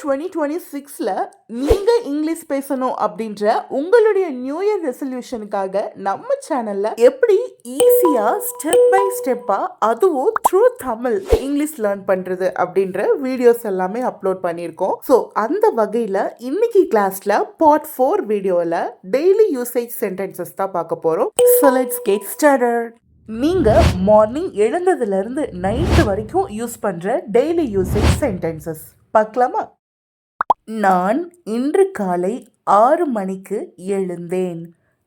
2026ல நீங்க இங்கிலீஷ் பேசணும் அப்படின்ற உங்களுடைய நியூ இயர் ரெசல்யூஷனுக்காக நம்ம சேனல்ல எப்படி ஈஸியா ஸ்டெப் பை ஸ்டெப்பா அதுவும் த்ரூ தமிழ் இங்கிலீஷ் லேர்ன் பண்றது அப்படின்ற வீடியோஸ் எல்லாமே அப்லோட் பண்ணியிருக்கோம். ஸோ அந்த வகையில இன்னைக்கு கிளாஸ்ல பார்ட் 4 வீடியோல டெய்லி யூசேஜ் சென்டென்சஸ் தான் பார்க்க போறோம். So let's get started. நீங்க மார்னிங் எழுந்ததுல இருந்து நைட் வரைக்கும் யூஸ் பண்ற டெய்லி யூசேஜ் சென்டென்சஸ் பார்க்கலாமா? நான் இன்று காலை 6 மணிக்கு எழுந்தேன்.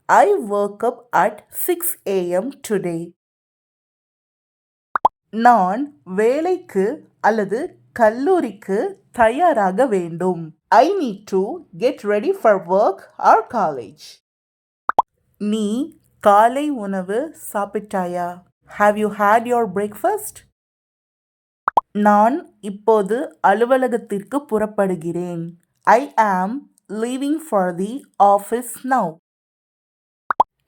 I woke up at 6 a.m. today. நான் வேலைக்கு அல்லது கல்லூரிக்கு தயாராக வேண்டும். I need to get ready for work or college. நீ காலை உணவு சாப்பிட்டாயா? Have you had your breakfast? நான் இப்போது அலுவலகத்திற்கு புறப்படுகிறேன். I am leaving for the office now.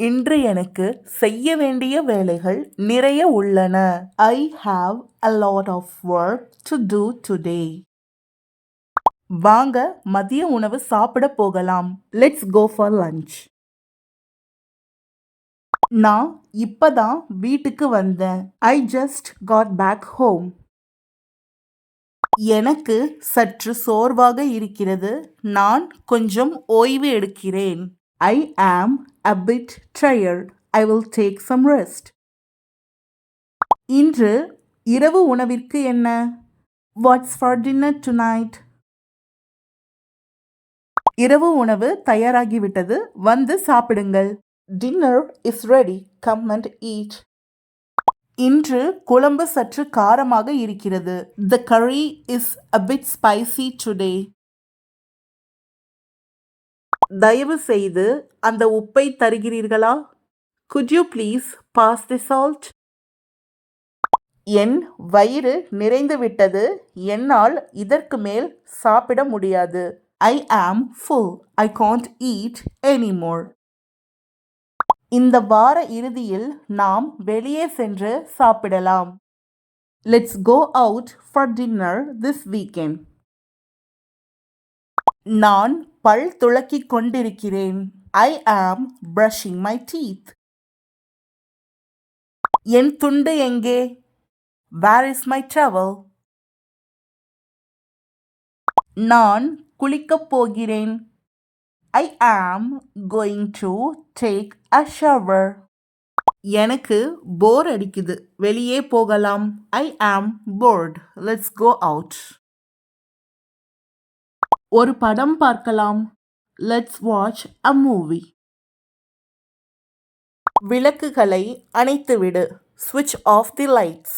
இன்று எனக்கு செய்ய வேண்டிய வேலைகள் நிறைய உள்ளன. I have a lot of work to do today. வாங்க மதிய உணவு சாப்பிட போகலாம். Let's go for lunch. நான் இப்பதான் வீட்டுக்கு வந்தேன். I just got back home. எனக்கு சற்று சோர்வாக இருக்கிறது. நான் கொஞ்சம் ஓய்வு எடுக்கிறேன். I am a bit tired. I will take some rest. இன்று இரவு உணவிற்கு என்ன? What's for dinner tonight? இரவு உணவு தயாராகிவிட்டது. வந்து சாப்பிடுங்கள். Dinner is ready. Come and eat. இன்று குழம்பு சற்று காரமாக இருக்கிறது. The curry is a bit spicy today. தயவு செய்து அந்த உப்பை தருகிறீர்களா? Could you please pass the salt? என் வயிறு நிறைந்து விட்டது. என்னால் இதற்கு மேல் சாப்பிட முடியாது. I am full. I can't eat anymore. இந்த வார இறுதியில் நாம் வெளியே சென்று சாப்பிடலாம். Let's go out for dinner this weekend. நான் பல் துலக்கிக் கொண்டிருக்கிறேன். I am brushing my teeth. என் துண்டு எங்கே? Where is my towel? நான் குளிக்கப் போகிறேன். I am going to take a shower. எனக்கு போர் அடிக்குது. வெளியே போகலாம். I am bored. Let's go out. ஒரு படம் பார்க்கலாம். Let's watch a movie. விளக்குகளை அணைத்துவிடு. Switch off the lights.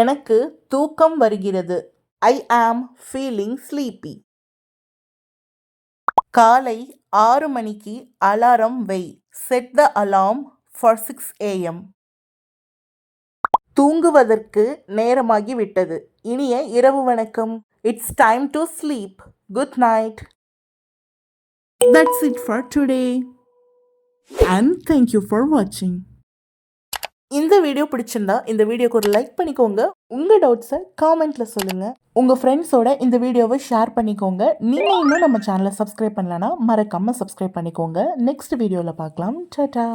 எனக்கு தூக்கம் வருகிறது. I am feeling sleepy. காலை 6 மணிக்கு அலாரம் வை. Set the alarm for 6 a.m. தூங்குவதற்கு நேரமாகிவிட்டது. இனிய இரவு வணக்கம். It's time to sleep. Good night. That's it for today. And thank you for watching. இந்த வீடியோ பிடிச்சிருந்தா இந்த வீடியோக்கு ஒரு லைக் பண்ணிக்கோங்க. உங்கள் டவுட்ஸை காமெண்ட்டில் சொல்லுங்கள். உங்கள் ஃப்ரெண்ட்ஸோட இந்த வீடியோவை ஷேர் பண்ணிக்கோங்க. நீங்கள் இன்னும் நம்ம சேனலை சப்ஸ்கிரைப் பண்ணலன்னா மறக்காமல் சப்ஸ்கிரைப் பண்ணிக்கோங்க. நெக்ஸ்ட் வீடியோவில் பார்க்கலாம். டாடா.